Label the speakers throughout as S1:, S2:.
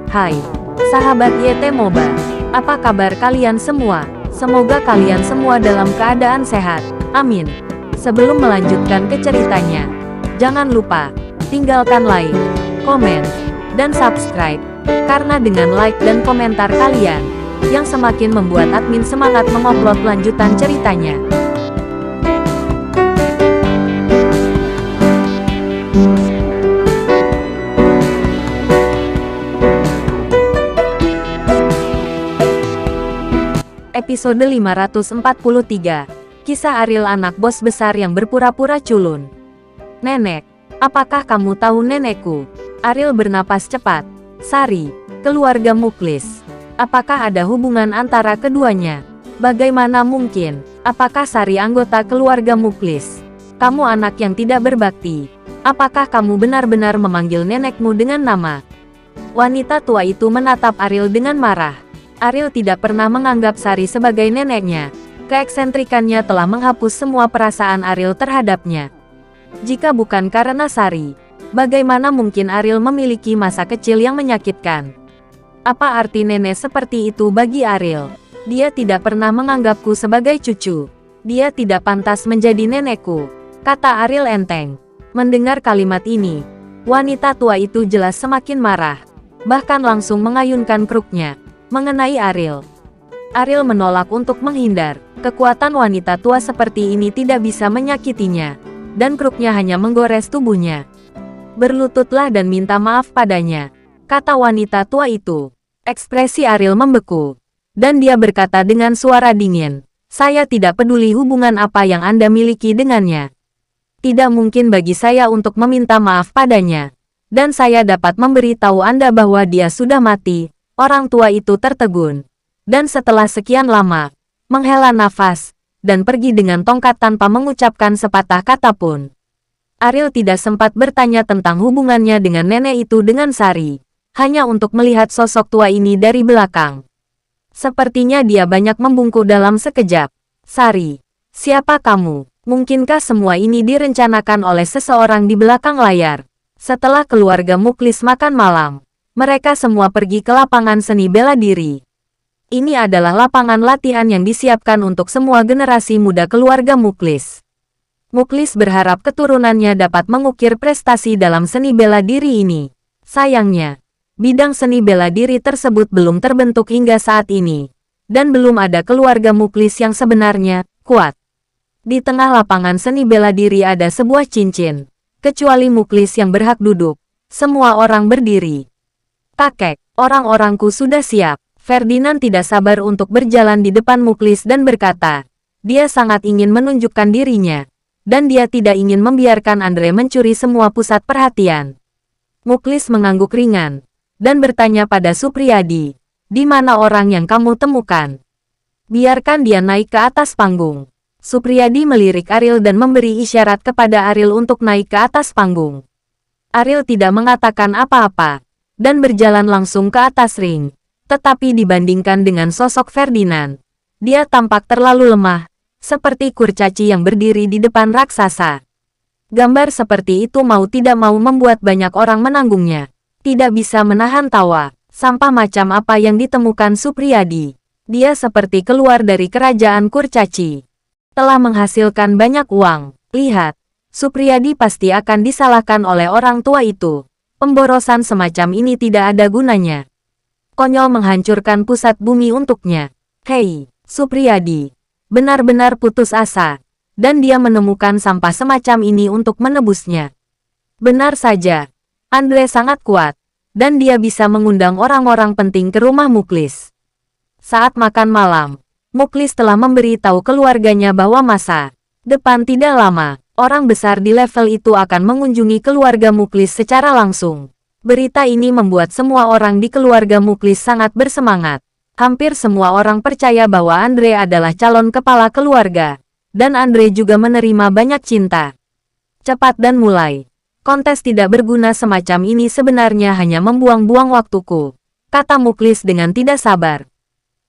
S1: Hai, sahabat YT Moba. Apa kabar kalian semua? Semoga kalian semua dalam keadaan sehat. Amin. Sebelum melanjutkan ke ceritanya, jangan lupa tinggalkan like, komen, dan subscribe. Karena dengan like dan komentar kalian, yang semakin membuat admin semangat mengupload lanjutan ceritanya. Episode 543. Kisah Ariel, anak bos besar yang berpura-pura culun. Nenek, apakah kamu tahu nenekku? Ariel bernapas cepat. Sari, keluarga Muklis. Apakah ada hubungan antara keduanya? Bagaimana mungkin? Apakah Sari anggota keluarga Muklis? Kamu anak yang tidak berbakti. Apakah kamu benar-benar memanggil nenekmu dengan nama? Wanita tua itu menatap Ariel dengan marah. Ariel tidak pernah menganggap Sari sebagai neneknya. Keeksentrikannya telah menghapus semua perasaan Ariel terhadapnya. Jika bukan karena Sari, bagaimana mungkin Ariel memiliki masa kecil yang menyakitkan? Apa arti nenek seperti itu bagi Ariel? Dia tidak pernah menganggapku sebagai cucu. Dia tidak pantas menjadi nenekku, kata Ariel enteng. Mendengar kalimat ini, wanita tua itu jelas semakin marah. Bahkan langsung mengayunkan kruknya mengenai Ariel. Ariel menolak untuk menghindar. Kekuatan wanita tua seperti ini tidak bisa menyakitinya, dan kruknya hanya menggores tubuhnya. Berlututlah dan minta maaf padanya, kata wanita tua itu. Ekspresi Ariel membeku, dan dia berkata dengan suara dingin, "Saya tidak peduli hubungan apa yang Anda miliki dengannya. Tidak mungkin bagi saya untuk meminta maaf padanya. Dan saya dapat memberitahu Anda bahwa dia sudah mati." Orang tua itu tertegun, dan setelah sekian lama, menghela nafas, dan pergi dengan tongkat tanpa mengucapkan sepatah kata pun. Ariel tidak sempat bertanya tentang hubungannya dengan nenek itu dengan Sari, hanya untuk melihat sosok tua ini dari belakang. Sepertinya dia banyak membungkuk dalam sekejap. Sari, siapa kamu? Mungkinkah semua ini direncanakan oleh seseorang di belakang layar? Setelah keluarga Muklis makan malam, mereka semua pergi ke lapangan seni bela diri. Ini adalah lapangan latihan yang disiapkan untuk semua generasi muda keluarga Muklis. Muklis berharap keturunannya dapat mengukir prestasi dalam seni bela diri ini. Sayangnya, bidang seni bela diri tersebut belum terbentuk hingga saat ini. Dan belum ada keluarga Muklis yang sebenarnya kuat. Di tengah lapangan seni bela diri ada sebuah cincin. Kecuali Muklis yang berhak duduk, semua orang berdiri. "Kakek, orang-orangku sudah siap." Ferdinand tidak sabar untuk berjalan di depan Muklis dan berkata, dia sangat ingin menunjukkan dirinya, dan dia tidak ingin membiarkan Andre mencuri semua pusat perhatian. Muklis mengangguk ringan, dan bertanya pada Supriyadi, "Di mana orang yang kamu temukan? Biarkan dia naik ke atas panggung." Supriyadi melirik Ariel dan memberi isyarat kepada Ariel untuk naik ke atas panggung. Ariel tidak mengatakan apa-apa, dan berjalan langsung ke atas ring. Tetapi dibandingkan dengan sosok Ferdinand, dia tampak terlalu lemah, seperti kurcaci yang berdiri di depan raksasa. Gambar seperti itu mau tidak mau membuat banyak orang menanggungnya. Tidak bisa menahan tawa. Sampah macam apa yang ditemukan Supriyadi? Dia seperti keluar dari kerajaan kurcaci. Telah menghasilkan banyak uang. Lihat, Supriyadi pasti akan disalahkan oleh orang tua itu. Pemborosan semacam ini tidak ada gunanya. Konyol menghancurkan pusat bumi untuknya. Hei, Supriyadi, benar-benar putus asa. Dan dia menemukan sampah semacam ini untuk menebusnya. Benar saja, Andre sangat kuat. Dan dia bisa mengundang orang-orang penting ke rumah Muklis. Saat makan malam, Muklis telah memberitahu keluarganya bahwa masa depan tidak lama. Orang besar di level itu akan mengunjungi keluarga Muklis secara langsung. Berita ini membuat semua orang di keluarga Muklis sangat bersemangat. Hampir semua orang percaya bahwa Andre adalah calon kepala keluarga. Dan Andre juga menerima banyak cinta. Cepat dan mulai. Kontes tidak berguna semacam ini sebenarnya hanya membuang-buang waktuku, kata Muklis dengan tidak sabar.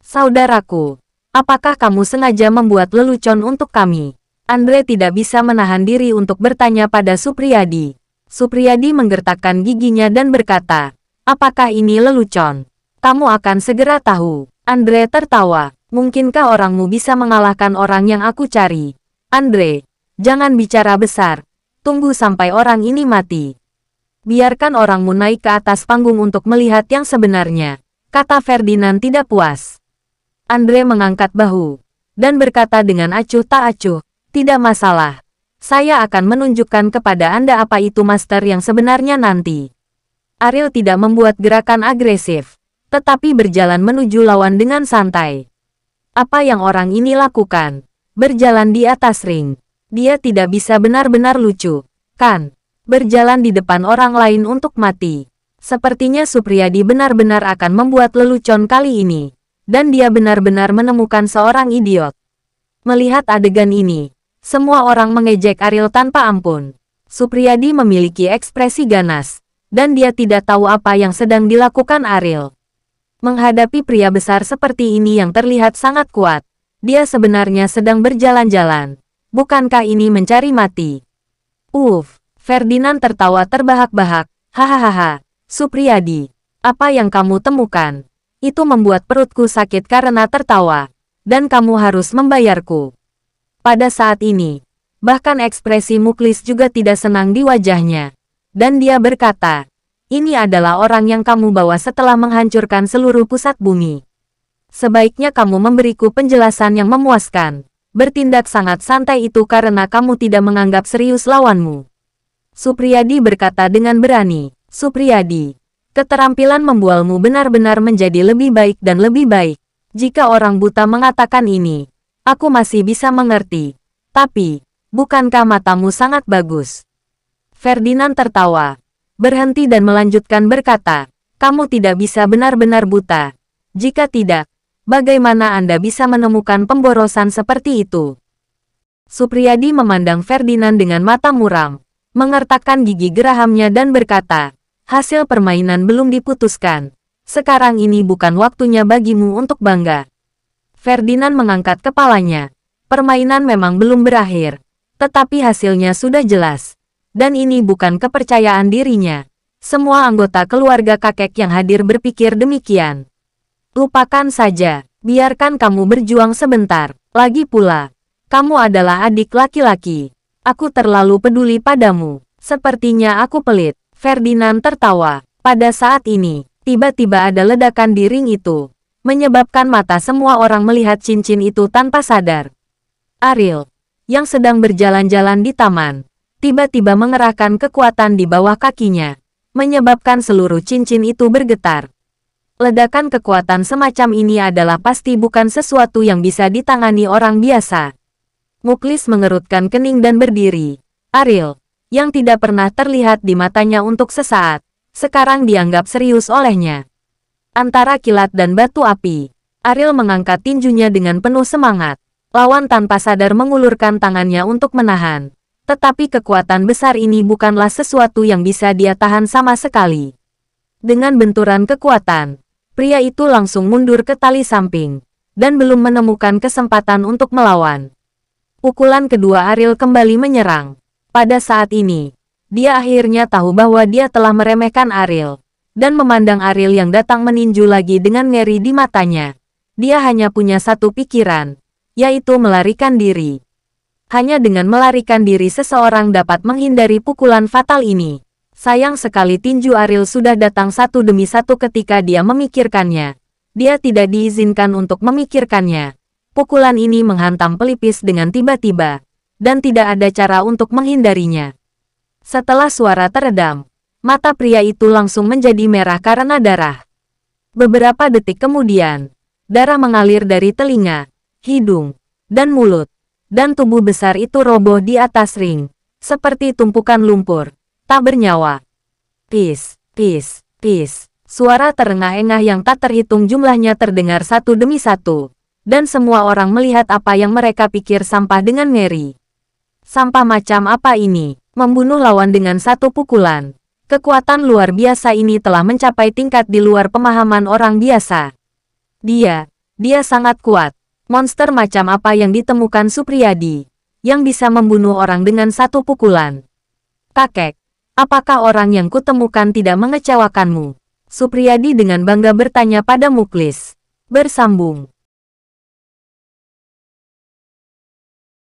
S1: Saudaraku, apakah kamu sengaja membuat lelucon untuk kami? Andre tidak bisa menahan diri untuk bertanya pada Supriyadi. Supriyadi menggertakkan giginya dan berkata, Apakah ini lelucon? Kamu akan segera tahu. Andre tertawa. Mungkinkah orangmu bisa mengalahkan orang yang aku cari? Andre, jangan bicara besar. Tunggu sampai orang ini mati. Biarkan orangmu naik ke atas panggung untuk melihat yang sebenarnya, kata Ferdinand tidak puas. Andre mengangkat bahu dan berkata dengan acuh tak acuh, tidak masalah. Saya akan menunjukkan kepada Anda apa itu master yang sebenarnya nanti. Ariel tidak membuat gerakan agresif, tetapi berjalan menuju lawan dengan santai. Apa yang orang ini lakukan? Berjalan di atas ring. Dia tidak bisa benar-benar lucu, kan? Berjalan di depan orang lain untuk mati. Sepertinya Supriyadi benar-benar akan membuat lelucon kali ini. Dan dia benar-benar menemukan seorang idiot. Melihat adegan ini, semua orang mengejek Ariel tanpa ampun. Supriyadi memiliki ekspresi ganas, dan dia tidak tahu apa yang sedang dilakukan Ariel. Menghadapi pria besar seperti ini yang terlihat sangat kuat, dia sebenarnya sedang berjalan-jalan. Bukankah ini mencari mati? Ferdinand tertawa terbahak-bahak. Hahaha, Supriyadi, apa yang kamu temukan? Itu membuat perutku sakit karena tertawa. Dan kamu harus membayarku. Pada saat ini, bahkan ekspresi Muklis juga tidak senang di wajahnya. Dan dia berkata, ini adalah orang yang kamu bawa setelah menghancurkan seluruh pusat bumi. Sebaiknya kamu memberiku penjelasan yang memuaskan. Bertindak sangat santai itu karena kamu tidak menganggap serius lawanmu. Supriyadi berkata dengan berani. Supriyadi, keterampilan membualmu benar-benar menjadi lebih baik dan lebih baik. Jika orang buta mengatakan ini, aku masih bisa mengerti. Tapi, bukankah matamu sangat bagus? Ferdinand tertawa. Berhenti dan melanjutkan berkata, kamu tidak bisa benar-benar buta. Jika tidak, bagaimana Anda bisa menemukan pemborosan seperti itu? Supriyadi memandang Ferdinand dengan mata muram, mengertakkan gigi gerahamnya dan berkata, hasil permainan belum diputuskan. Sekarang ini bukan waktunya bagimu untuk bangga. Ferdinand mengangkat kepalanya. Permainan memang belum berakhir, tetapi hasilnya sudah jelas. Dan ini bukan kepercayaan dirinya. Semua anggota keluarga kakek yang hadir berpikir demikian. Lupakan saja, biarkan kamu berjuang sebentar. Lagi pula, kamu adalah adik laki-laki. Aku terlalu peduli padamu. Sepertinya aku pelit. Ferdinand tertawa. Pada saat ini, tiba-tiba ada ledakan di ring itu, menyebabkan mata semua orang melihat cincin itu tanpa sadar. Ariel, yang sedang berjalan-jalan di taman, tiba-tiba mengerahkan kekuatan di bawah kakinya, menyebabkan seluruh cincin itu bergetar. Ledakan kekuatan semacam ini adalah pasti bukan sesuatu yang bisa ditangani orang biasa. Muklis mengerutkan kening dan berdiri. Ariel, yang tidak pernah terlihat di matanya untuk sesaat, sekarang dianggap serius olehnya. Antara kilat dan batu api, Ariel mengangkat tinjunya dengan penuh semangat. Lawan tanpa sadar mengulurkan tangannya untuk menahan. Tetapi kekuatan besar ini bukanlah sesuatu yang bisa dia tahan sama sekali. Dengan benturan kekuatan, pria itu langsung mundur ke tali samping, dan belum menemukan kesempatan untuk melawan. Pukulan kedua Ariel kembali menyerang. Pada saat ini, dia akhirnya tahu bahwa dia telah meremehkan Ariel, dan memandang Ariel yang datang meninju lagi dengan ngeri di matanya. Dia hanya punya satu pikiran, yaitu melarikan diri. Hanya dengan melarikan diri seseorang dapat menghindari pukulan fatal ini. Sayang sekali tinju Ariel sudah datang satu demi satu ketika dia memikirkannya. Dia tidak diizinkan untuk memikirkannya. Pukulan ini menghantam pelipis dengan tiba-tiba, dan tidak ada cara untuk menghindarinya. Setelah suara teredam, mata pria itu langsung menjadi merah karena darah. Beberapa detik kemudian, darah mengalir dari telinga, hidung, dan mulut. Dan tubuh besar itu roboh di atas ring, seperti tumpukan lumpur, tak bernyawa. Pis, pis, pis. Suara terengah-engah yang tak terhitung jumlahnya terdengar satu demi satu, dan semua orang melihat apa yang mereka pikir sampah dengan ngeri. Sampah macam apa ini? Membunuh lawan dengan satu pukulan. Kekuatan luar biasa ini telah mencapai tingkat di luar pemahaman orang biasa. Dia sangat kuat. Monster macam apa yang ditemukan Supriyadi, yang bisa membunuh orang dengan satu pukulan? Kakek, apakah orang yang kutemukan tidak mengecewakanmu? Supriyadi dengan bangga bertanya pada Muklis. Bersambung.